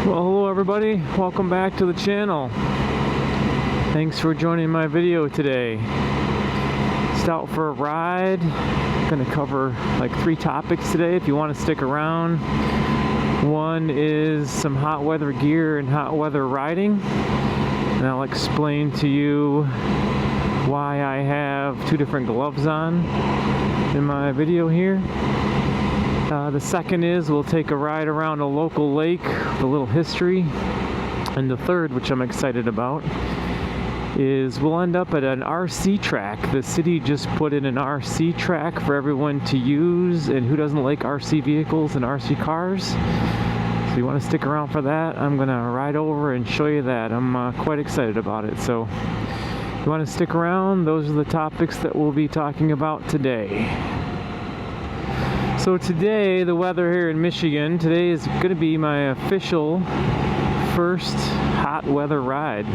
Well, hello everybody, welcome back to the channel. Thanks for joining my video today. Just out for a ride. I'm gonna cover like 3 topics today if you want to stick around. One is some hot weather gear and hot weather riding, and I'll explain to you why I have 2 different gloves on in my video here. The second is we'll take a ride around a local lake with a little history. And the third, which I'm excited about, is we'll end up at an RC track. The city just put in an RC track for everyone to use, and who doesn't like RC vehicles and RC cars? So you want to stick around for that? I'm going to ride over and show you that. I'm quite excited about it. So if you want to stick around, those are the topics that we'll be talking about today. So today, the weather here in Michigan, today is going to be my official first hot weather ride.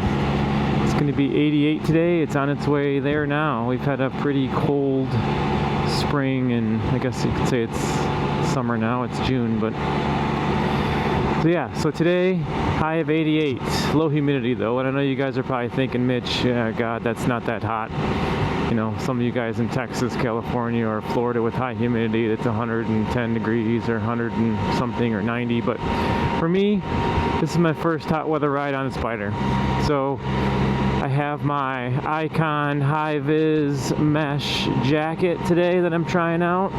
It's going to be 88 today. It's on its way there now. We've had a pretty cold spring, and I guess you could say it's summer now. It's June, but so yeah, so today, high of 88. Low humidity though, and I know you guys are probably thinking, Mitch, God, that's not that hot. You know, some of you guys in Texas, California, or Florida with high humidity, it's 110 degrees or 100 and something or 90. But for me, this is my first hot weather ride on a Spyder. So I have my Icon High Vis mesh jacket today that I'm trying out.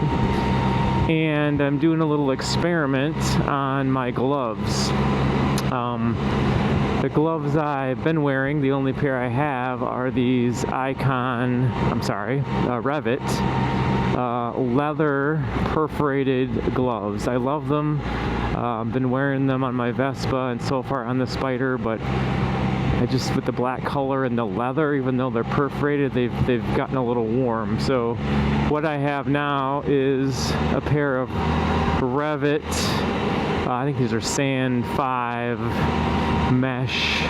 And I'm doing a little experiment on my gloves. The gloves I've been wearing, the only pair I have, are these Revit leather perforated gloves. I love them. I've been wearing them on my Vespa and so far on the Spyder, but I just, with the black color and the leather, even though they're perforated, they've gotten a little warm. So what I have now is a pair of Revit, I think these are Sand 5 mesh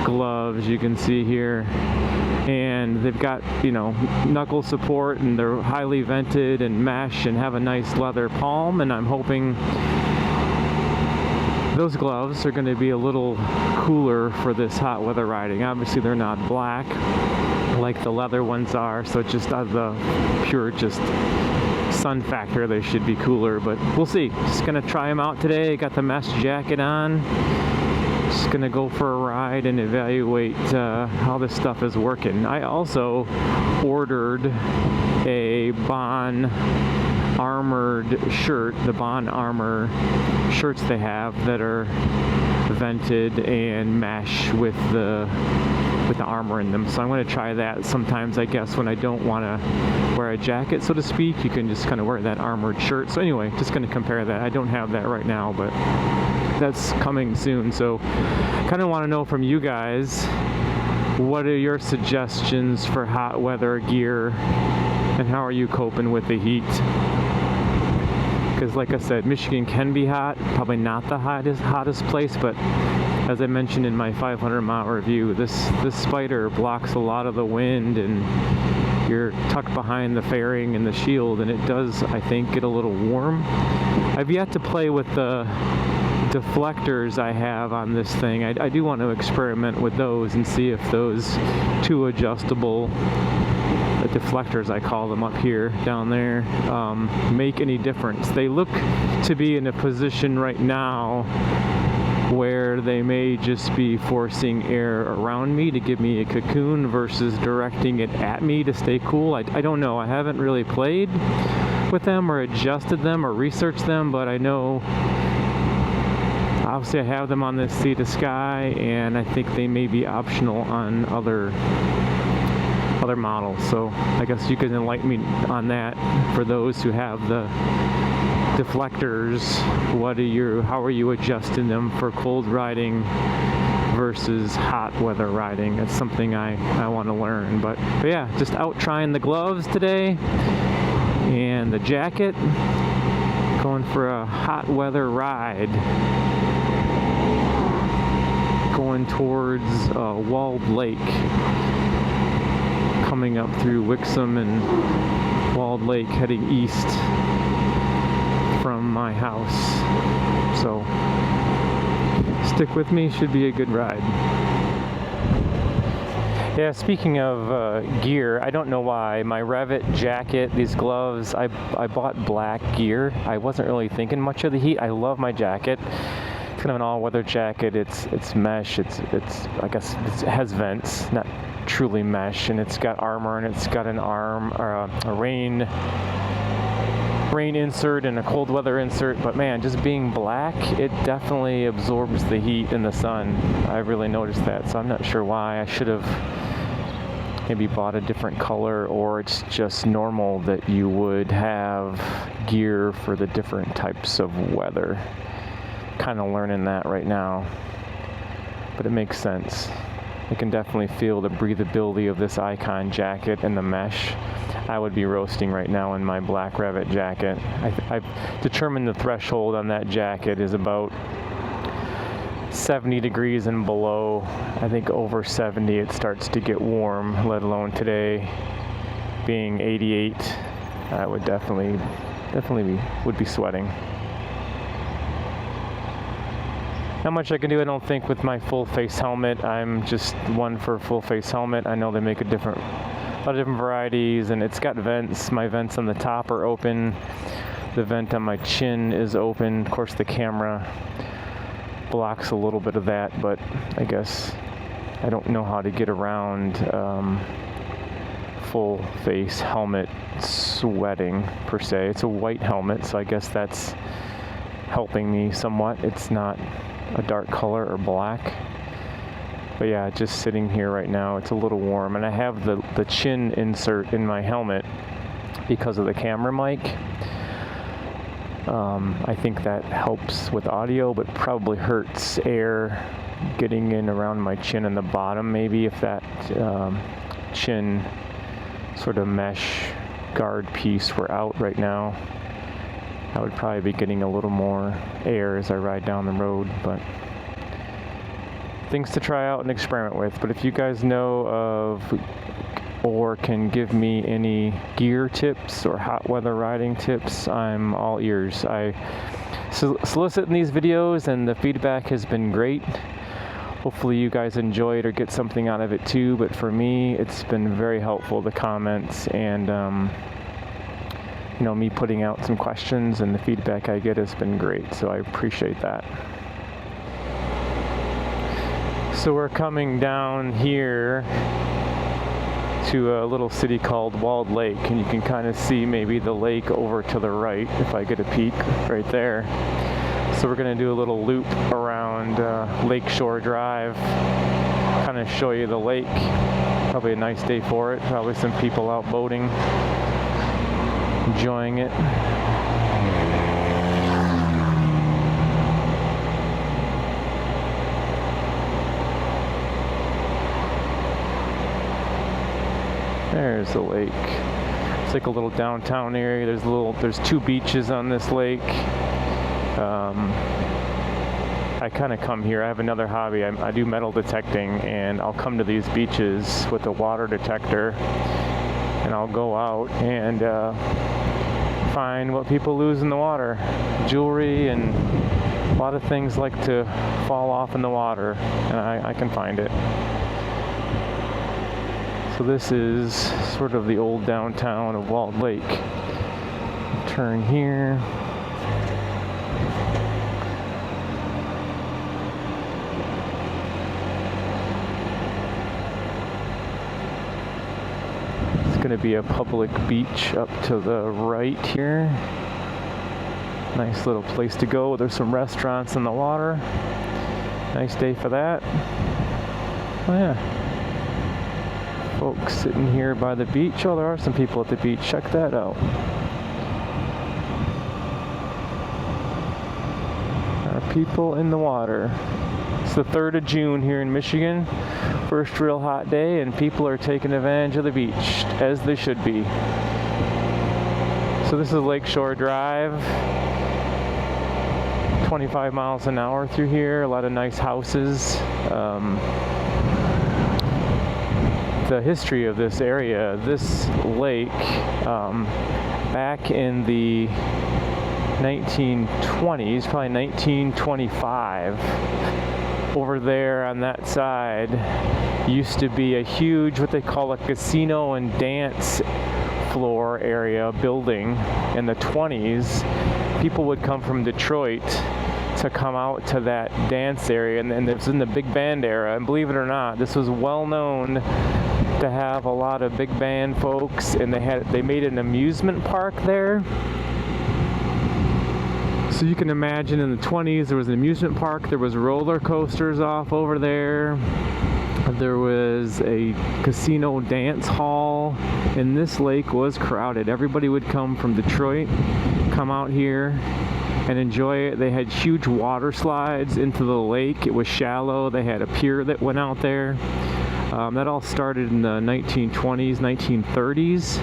gloves, you can see here, and they've got, you know, knuckle support, and they're highly vented and mesh and have a nice leather palm, and I'm hoping those gloves are going to be a little cooler for this hot weather riding. Obviously they're not black like the leather ones are, so just out of the pure just sun factor they should be cooler, but we'll see. Just gonna try them out today. Got the mesh jacket on. Just gonna go for a ride and evaluate how this stuff is working. I also ordered a Bond armored shirt, the Bond armor shirts they have that are vented and mesh with the armor in them. So I'm going to try that sometimes, I guess, when I don't want to wear a jacket, so to speak. You can just kind of wear that armored shirt. So anyway, just going to compare that. I don't have that right now, but that's coming soon. So kind of want to know from you guys, what are your suggestions for hot weather gear, and how are you coping with the heat? Because like I said, Michigan can be hot, probably not the hottest place, but as I mentioned in my 500-mile review, this Spyder blocks a lot of the wind, and you're tucked behind the fairing and the shield, and it does, I think, get a little warm. I've yet to play with the deflectors I have on this thing. I do want to experiment with those and see if those 2 adjustable deflectors, I call them, up here, down there, make any difference. They look to be in a position right now where they may just be forcing air around me to give me a cocoon versus directing it at me to stay cool. I don't know. I haven't really played with them or adjusted them or researched them, but I know obviously I have them on this Sea to Sky, and I think they may be optional on other models. So I guess you can enlighten me on that for those who have the deflectors. How are you adjusting them for cold riding versus hot weather riding? That's something I want to learn. But yeah, just out trying the gloves today and the jacket, going for a hot weather ride, going towards Walled Lake, coming up through Wixom and Walled Lake, heading east from my house. So Stick with me, should be a good ride. Yeah, speaking of gear, I don't know why. My Revit jacket, these gloves, I bought black gear. I wasn't really thinking much of the heat. I love my jacket. It's kind of an all-weather jacket. It's mesh. It's I guess it has vents, not truly mesh, and it's got armor, and it's got an arm or a rain insert and a cold weather insert. But man, just being black, it definitely absorbs the heat in the sun. I really noticed that, so I'm not sure why. I should have maybe bought a different color, or it's just normal that you would have gear for the different types of weather. Kind of learning that right now, but it makes sense. I can definitely feel the breathability of this Icon jacket and the mesh. I would be roasting right now in my black Revit jacket. I've determined the threshold on that jacket is about 70 degrees and below. I think over 70 it starts to get warm, let alone today being 88. I would definitely would be sweating. Not much I can do, I don't think, with my full face helmet. I'm just one for a full face helmet. I know they make a lot of different varieties, and it's got vents. My vents on the top are open. The vent on my chin is open. Of course, the camera blocks a little bit of that, but I guess I don't know how to get around full face helmet sweating per se. It's a white helmet, so I guess that's helping me somewhat. It's not a dark color or black. But yeah, just sitting here right now, it's a little warm, and I have the chin insert in my helmet because of the camera mic. I think that helps with audio, but probably hurts air getting in around my chin and the bottom. Maybe if that chin sort of mesh guard piece were out right now, I would probably be getting a little more air as I ride down the road. But things to try out and experiment with. But if you guys know of or can give me any gear tips or hot weather riding tips, I'm all ears. I solicit in these videos, and the feedback has been great. Hopefully you guys enjoy it or get something out of it too, but for me it's been very helpful, the comments, and you know, me putting out some questions, and the feedback I get has been great, so I appreciate that. So we're coming down here to a little city called Walled Lake, and you can kind of see maybe the lake over to the right if I get a peek right there. So we're going to do a little loop around Lakeshore Drive, kind of show you the lake. Probably a nice day for it. Probably some people out boating, enjoying it. There's the lake. It's like a little downtown area. There's two beaches on this lake. I kind of come here. I have another hobby. I do metal detecting, and I'll come to these beaches with a water detector, and I'll go out and find what people lose in the water. Jewelry and a lot of things like to fall off in the water, and I can find it. So this is sort of the old downtown of Walled Lake. Turn here. It's going to be a public beach up to the right here. Nice little place to go. There's some restaurants in the water. Nice day for that. Oh yeah. Folks sitting here by the beach. Oh, there are some people at the beach. Check that out. There are people in the water. It's the 3rd of June here in Michigan. First real hot day, and people are taking advantage of the beach, as they should be. So this is Lakeshore Drive. 25 miles an hour through here. A lot of nice houses. The history of this area, this lake, back in the 1920s, probably 1925, over there on that side used to be a huge, what they call a casino and dance floor area building. In the 20s, people would come from Detroit to come out to that dance area, and it was in the big band era, and believe it or not, this was well known to have a lot of big band folks, and they made an amusement park there. So you can imagine in the 20s there was an amusement park, there was roller coasters off over there, there was a casino dance hall, and this lake was crowded. Everybody would come from Detroit, come out here and enjoy it. They had huge water slides into the lake. It was shallow. They had a pier that went out there. That all started in the 1920s, 1930s.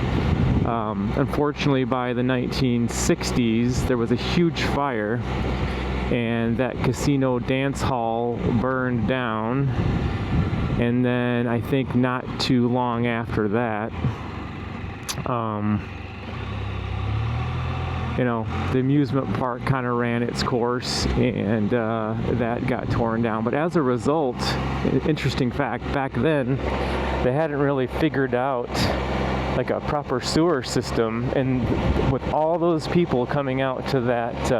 Unfortunately, by the 1960s, there was a huge fire, and that casino dance hall burned down. And then I think not too long after that, the amusement park kind of ran its course, and that got torn down. But as a result, interesting fact, back then they hadn't really figured out like a proper sewer system, and with all those people coming out to that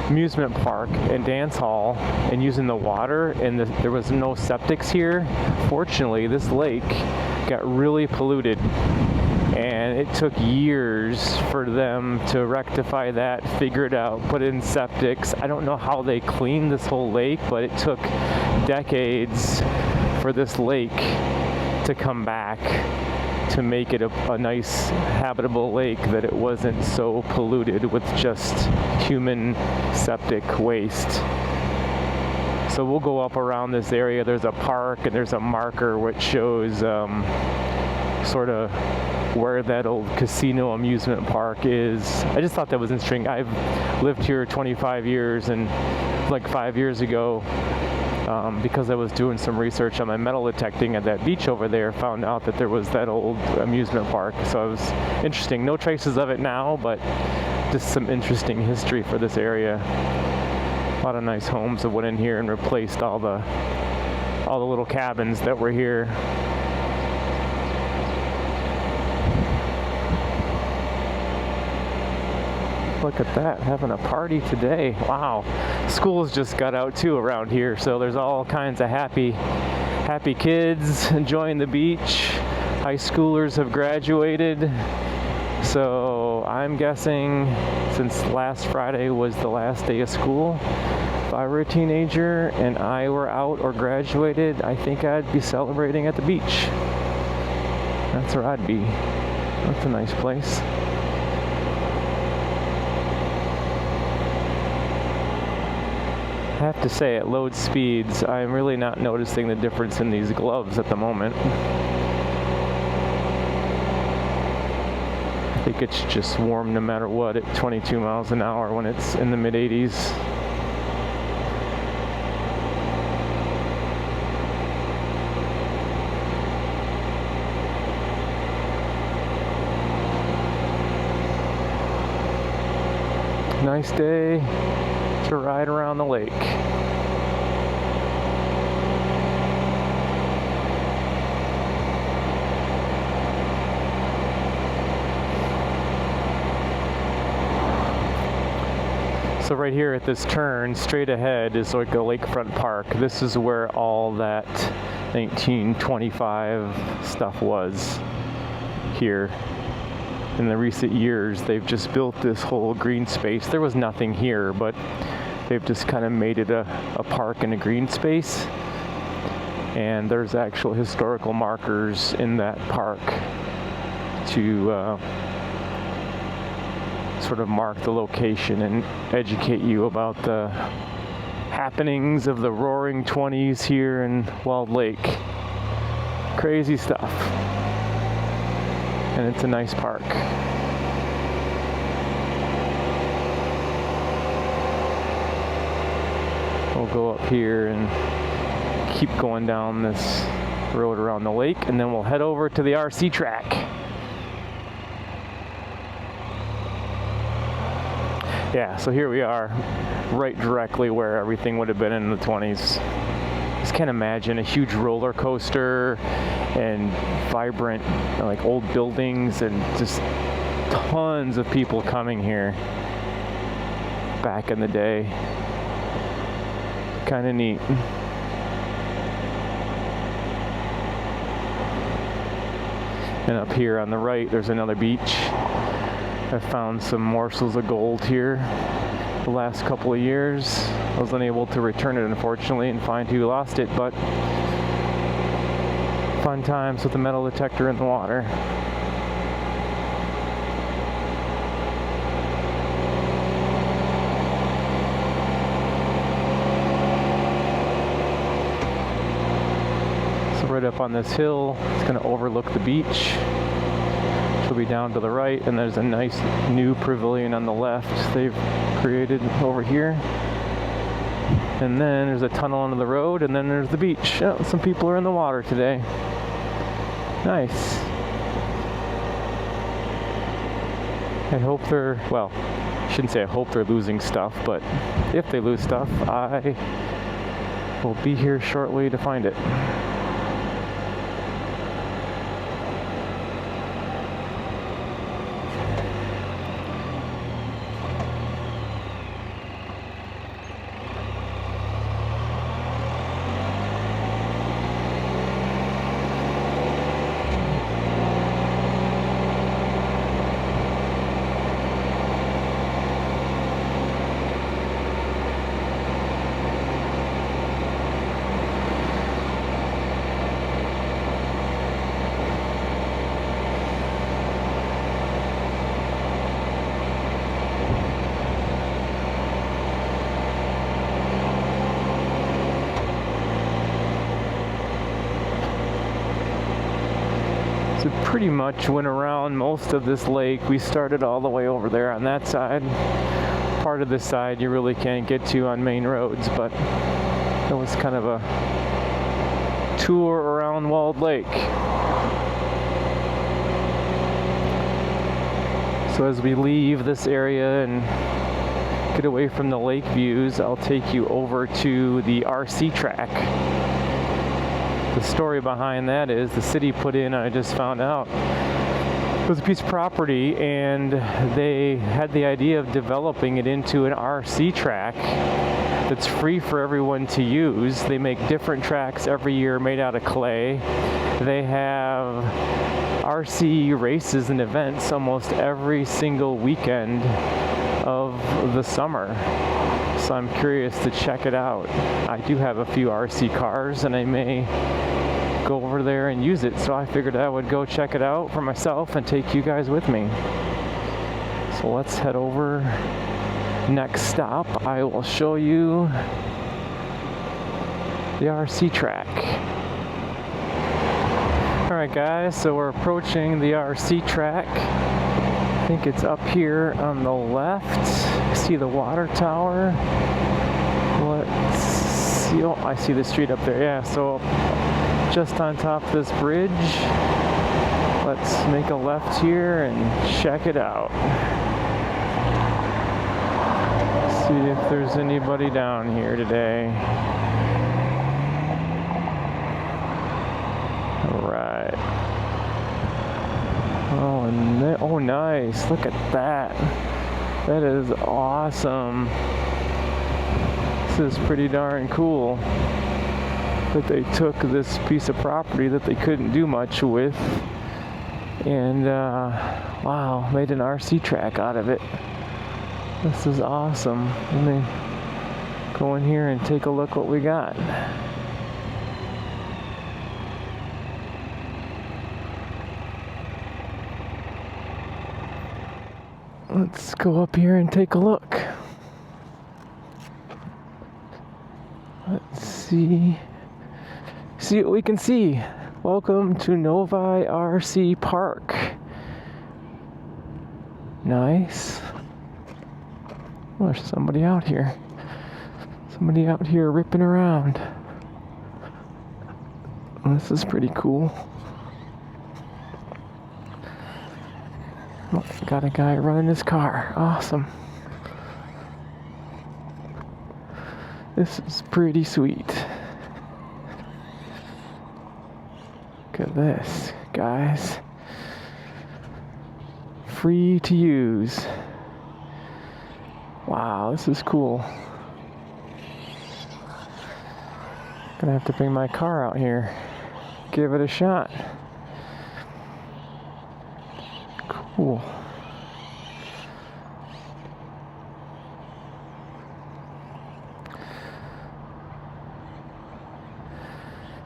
amusement park and dance hall and using the water, and there was no septics here. Fortunately, this lake got really polluted, and it took years for them to rectify that, figure it out, put in septics. I don't know how they cleaned this whole lake, but it took decades for this lake to come back to make it a nice habitable lake, that it wasn't so polluted with just human septic waste. So we'll go up around this area. There's a park and there's a marker which shows sort of where that old casino amusement park is. I just thought that was interesting. I've lived here 25 years, and like 5 years ago, because I was doing some research on my metal detecting at that beach over there, found out that there was that old amusement park. So it was interesting. No traces of it now, but just some interesting history for this area. A lot of nice homes that went in here and replaced all the little cabins that were here. Look at that, having a party today. Wow. School's just got out too around here, so there's all kinds of happy kids enjoying the beach. High schoolers have graduated. So I'm guessing, since last Friday was the last day of school, if I were a teenager and I were out or graduated, I think I'd be celebrating at the beach. That's where I'd be. That's a nice place. I have to say, at low speeds, I'm really not noticing the difference in these gloves at the moment. I think it's just warm no matter what at 22 miles an hour when it's in the mid-80s. Nice day to ride around the lake. So right here at this turn, straight ahead is like a lakefront park. This is where all that 1925 stuff was here. In the recent years, they've just built this whole green space. There was nothing here, but they've just kind of made it a park and a green space. And there's actual historical markers in that park to sort of mark the location and educate you about the happenings of the roaring 20s here in Walled Lake. Crazy stuff. And it's a nice park. We'll go up here and keep going down this road around the lake, and then we'll head over to the RC track. Yeah, so here we are, right directly where everything would have been in the 20s. Just can't imagine a huge roller coaster and vibrant, like, old buildings and just tons of people coming here back in the day. Kind of neat. And up here on the right, there's another beach. I found some morsels of gold here the last couple of years. I was unable to return it, unfortunately, and find who lost it, but fun times with the metal detector in the water. So right up on this hill, it's going to overlook the beach. She'll be down to the right, and there's a nice new pavilion on the left they've created over here. And then there's a tunnel under the road, and then there's the beach. Oh, some people are in the water today. Nice. I hope they're, well, I shouldn't say I hope they're losing stuff, but if they lose stuff, I will be here shortly to find it. Pretty much went around most of this lake. We started all the way over there on that side. Part of this side you really can't get to on main roads, but it was kind of a tour around Walled Lake. So as we leave this area and get away from the lake views, I'll take you over to the RC track. The story behind that is the city put in, I just found out, it was a piece of property, and they had the idea of developing it into an RC track that's free for everyone to use. They make different tracks every year made out of clay. They have RC races and events almost every single weekend of the summer. So I'm curious to check it out. I do have a few RC cars, and I may go over there and use it, so I figured I would go check it out for myself and take you guys with me. So let's head over. Next stop, I will show you the RC track. Alright guys, so we're approaching the RC track. I think it's up here on the left. See the water tower. Let's see. Oh, I see the street up there. Yeah, so just on top of this bridge. Let's make a left here and check it out. See if there's anybody down here today. Alright. Oh, nice. Look at that. That is awesome. This is pretty darn cool that they took this piece of property that they couldn't do much with and wow, made an RC track out of it. This is awesome. Let me go in here and take a look what we got. Let's go up here and take a look. Let's see what we can see. Welcome to Novi RC Park. Nice. Oh, there's somebody out here. Somebody out here ripping around. This is pretty cool. Oh, got a guy running his car. Awesome. This is pretty sweet. Look at this, guys. Free to use. Wow, this is cool. Gonna have to bring my car out here. Give it a shot. Cool.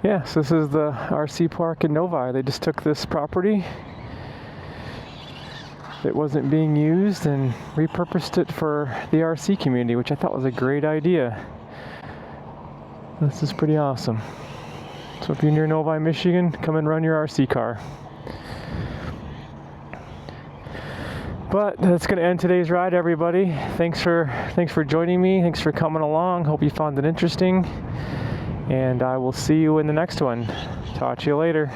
Yes, this is the RC park in Novi. They just took this property that wasn't being used and repurposed it for the RC community, which I thought was a great idea. This is pretty awesome. So if you're near Novi, Michigan, come and run your RC car. But that's going to end today's ride, everybody. Thanks for joining me. Thanks for coming along. Hope you found it interesting. And I will see you in the next one. Talk to you later.